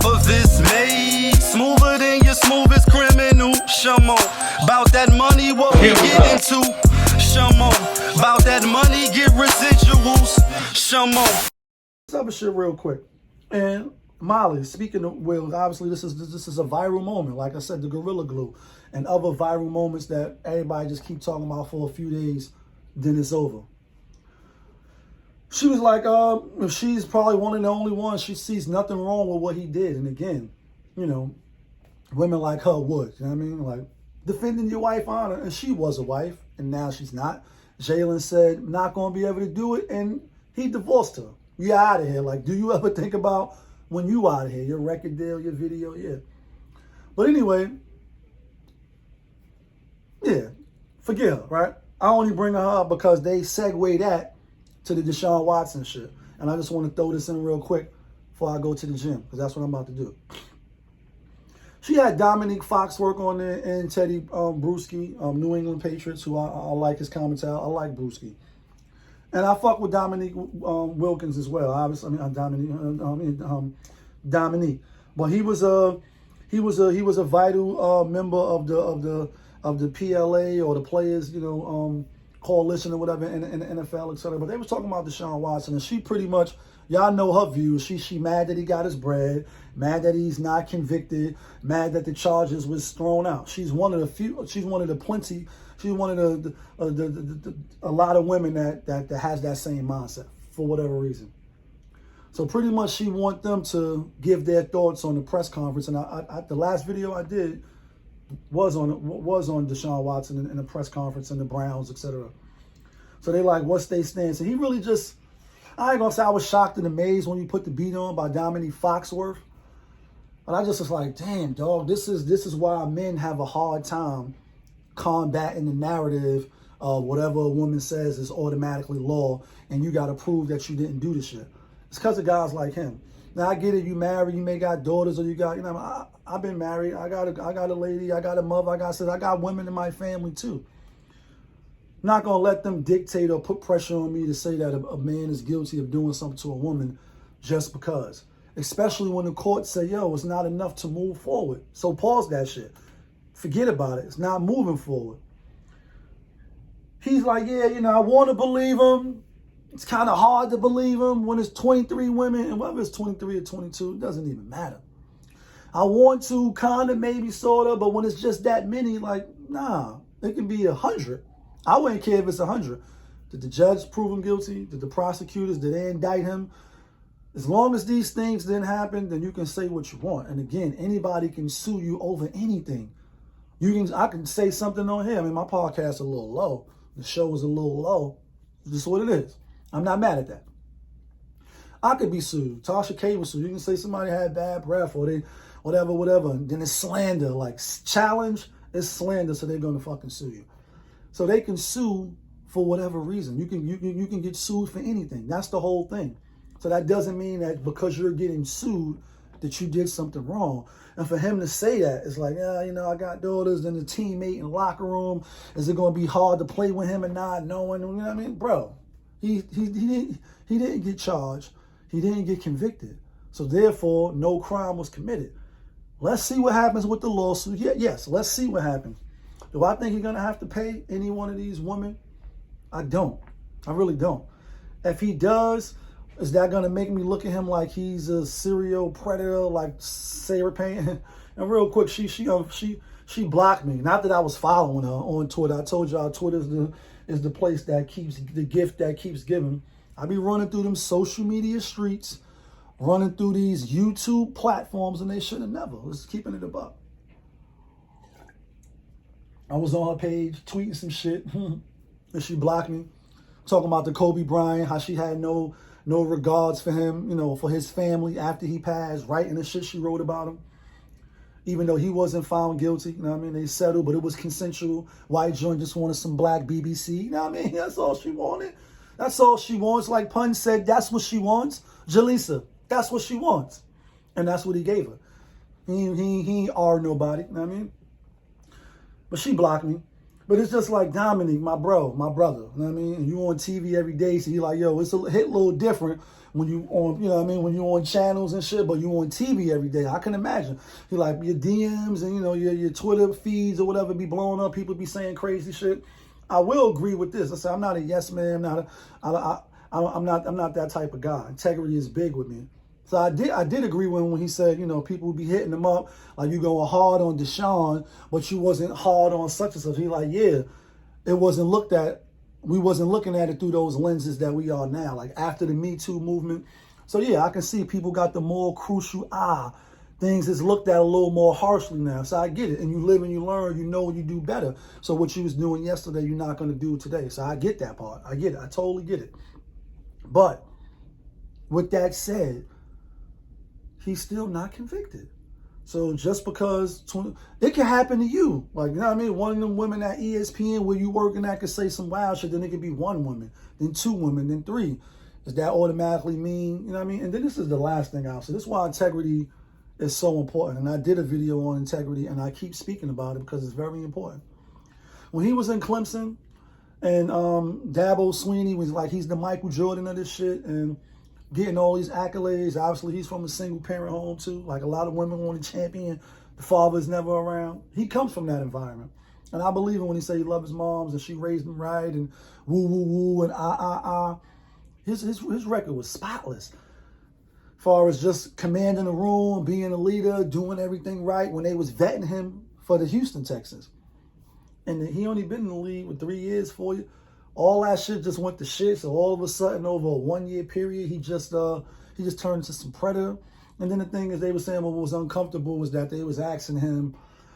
POPAVIST made smoother than your smoothest criminal. Shamo, about that money, what we get into. Shamo, about that money, get residuals. Shamo. Let's have a shit real quick. And MoLLy, speaking of WiLL, obviously this is a viral moment. Like I said, the Gorilla Glue and other viral moments that everybody just keep talking about for a few days, then it's over. She was like, she's probably one of the only ones. She sees nothing wrong with what he did. And again, you know, women like her would, you know what I mean? Like, defending your wife honor. And she was a wife, and now she's not. Jalen said, not going to be able to do it, and he divorced her. You're out of here. Like, do you ever think about when you out of here? Your record deal, your video, yeah. But anyway, yeah, forget her, right? I only bring her up because they segue that to the DeShauN WaTsoN shit. And I just want to throw this in real quick before I go to the gym, because that's what I'm about to do. She had DomoniQueFoXWorTH on there and Teddy Bruschi, New England Patriots, who I like his commentary. I like Bruschi. And I fuck with Dominique Wilkins as well. Obviously, I mean, Dominique. But he was a vital member of the PLA or the players, you know, coalition or whatever in the NFL, etc. But they was talking about DeShauN WaTsoN, and she pretty much, y'all know her views. She mad that he got his bread, mad that he's not convicted, mad that the charges was thrown out. She's one of the few. She's one of the plenty. She's one of a lot of women that has that same mindset for whatever reason. So pretty much she want them to give their thoughts on the press conference. And the last video I did was on DeShauN WaTsoN in the press conference and the Browns, etc. So they like, what's their stance? And he really just, I ain't gonna say I was shocked and amazed when you put the beat on by DomoniQueFoXWorTH. But I just was like, damn, dog, this is why men have a hard time combating the narrative of whatever a woman says is automatically law, and you got to prove that you didn't do the shit. It's because of guys like him. Now I get it, you married, you may got daughters, or you got, you know, I've been married, I got a lady, I got a mother, I got women in my family too. Not gonna let them dictate or put pressure on me to say that a man is guilty of doing something to a woman just because. Especially when the court say, yo, it's not enough to move forward. So pause that shit. Forget about it. It's not moving forward. He's like, yeah, you know, I want to believe him. It's kind of hard to believe him when it's 23 women, and whether it's 23 or 22, it doesn't even matter. I want to kind of, maybe, sort of, but when it's just that many, like, nah, it can be 100. I wouldn't care if it's 100. Did the judge prove him guilty? Did the prosecutors, did they indict him? As long as these things didn't happen, then you can say what you want. And again, anybody can sue you over anything. I can say something on here. I mean, my podcast is a little low. The show is a little low. This is what it is. I'm not mad at that. I could be sued. Tasha K was sued. You can say somebody had bad breath or they, whatever. And then it's slander. Like, challenge is slander, so they're going to fucking sue you. So they can sue for whatever reason. You can get sued for anything. That's the whole thing. So that doesn't mean that because you're getting sued that you did something wrong. And for him to say that, it's like, yeah, you know, I got daughters, then the teammate in the locker room. Is it going to be hard to play with him and not knowing? You know what I mean? Bro, he didn't get charged. He didn't get convicted. So therefore, no crime was committed. Let's see what happens with the lawsuit. Yes, let's see what happens. Do I think he's going to have to pay any one of these women? I don't. I really don't. If he does, is that going to make me look at him like he's a serial predator, like Sarah Payne? And real quick, she blocked me. Not that I was following her on Twitter. I told y'all Twitter is the place that keeps, the gift that keeps giving. I be running through them social media streets, running through these YouTube platforms, and they should have never. Let's keeping it above. I was on her page tweeting some shit, and she blocked me, talking about the Kobe Bryant, how she had no regards for him, you know, for his family after he passed, writing the shit she wrote about him. Even though he wasn't found guilty, you know what I mean? They settled, but it was consensual. White joint just wanted some black BBC, you know what I mean? That's all she wanted. That's all she wants. Like Pun said, that's what she wants. Jaleesa, that's what she wants. And that's what he gave her. He ain't are nobody, you know what I mean? But she blocked me. But it's just like Dominique, my brother, you know what I mean? And you on TV every day, so you're like, yo, it's a hit a little different when you on, you know what I mean, when you on channels and shit, but you on TV every day. I can imagine. You like your DMs and, you know, your Twitter feeds or whatever be blowing up. People be saying crazy shit. I will agree with this. I say I'm not a yes man. I'm not that type of guy. Integrity is big with me. So I did agree when he said, you know, people would be hitting him up like you going hard on DeShauN, but you wasn't hard on such and such. He like, yeah, it wasn't looked at. We wasn't looking at it through those lenses that we are now, like after the Me Too movement. So yeah, I can see people got the more crucial things is looked at a little more harshly now. So I get it. And you live and you learn, you know, you do better. So what you was doing yesterday, you're not going to do today. So I get that part. I get it. I totally get it. But with that said, he's still not convicted. So just because it can happen to you, like, you know what I mean? One of them women at ESPN where you working at could say some wild shit, then it could be one woman, then two women, then three. Does that automatically mean, you know what I mean? And then this is the last thing I'll say. This is why integrity is so important. And I did a video on integrity and I keep speaking about it because it's very important. When he was in Clemson and Dabo Sweeney was like, he's the Michael Jordan of this shit and getting all these accolades. Obviously, he's from a single parent home too. Like a lot of women want to champion. The father's never around. He comes from that environment. And I believe him when he said he loves his moms and she raised him right and woo, woo, woo, and His record was spotless. As far as just commanding the room, being a leader, doing everything right when they was vetting him for the Houston Texans. And he only been in the league with 3 years, 4 years. All that shit just went to shit. So all of a sudden, over a 1 year period, he just turned into some predator. And then the thing is, they were saying what was uncomfortable was that they was asking him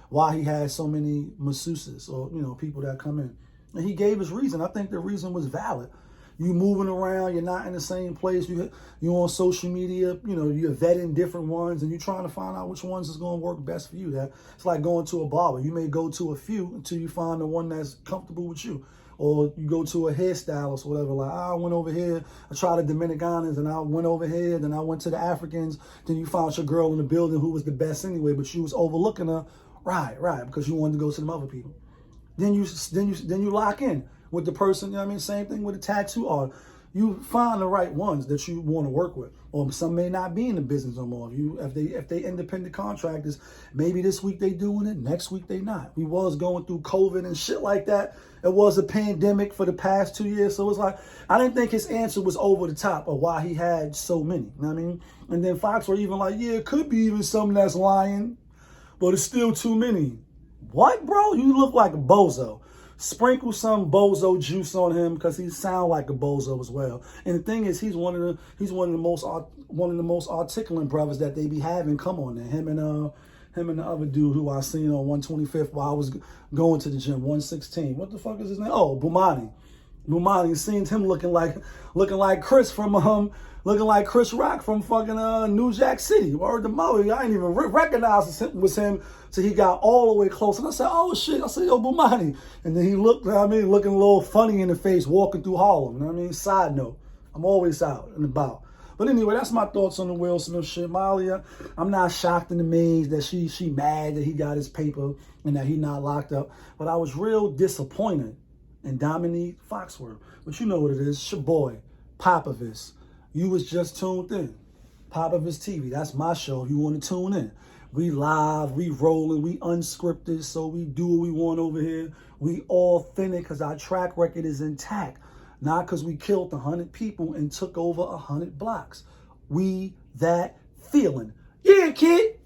why he had so many masseuses or, you know, people that come in. And he gave his reason. I think the reason was valid. You moving around, you're not in the same place. You on social media, you know, you're vetting different ones and you're trying to find out which ones is going to work best for you. That it's like going to a barber. You may go to a few until you find the one that's comfortable with you. Or you go to a hairstylist or whatever, like, I went over here, I tried the Dominicanas, and I went over here, then I went to the Africans, then you found your girl in the building who was the best anyway, but you was overlooking her, right, because you wanted to go to them other people. Then you lock in with the person, you know what I mean? Same thing with a tattoo art. You find the right ones that you want to work with. Or some may not be in the business no more. If they independent contractors, maybe this week they doing it, next week they not. We was going through COVID and shit like that. It was a pandemic for the past 2 years. So it's like, I didn't think his answer was over the top of why he had so many. You know what I mean? And then Fox were even like, yeah, it could be even something that's lying, but it's still too many. What, bro? You look like a bozo. Sprinkle some bozo juice on him because he sound like a bozo as well. And the thing is, he's one of the most articulate brothers that they be having come on there. Him and the other dude who I seen on 125th while I was going to the gym, 116. What the fuck is his name? Oh, Bomani. Seen him looking like Chris from looking like Chris Rock from fucking New Jack City. Word to MoLLy. I ain't even recognize it was him. So he got all the way close. And I said, oh shit. I said, yo, Bomani. And then he looked, you know what I mean, looking a little funny in the face walking through Harlem. You know what I mean? Side note. I'm always out and about. But anyway, that's my thoughts on the Will Smith shit. MoLLy, I'm not shocked and amazed that she mad that he got his paper and that he not locked up. But I was real disappointed in DomoniQueFoXWorTH. But you know what it is. It's your boy, POPAVIST. You was just tuned in. POPAVIST TV. That's my show. You want to tune in. We live, we rolling, we unscripted, so we do what we want over here. We authentic because our track record is intact. Not because we killed 100 people and took over 100 blocks. We that feeling. Yeah, kid.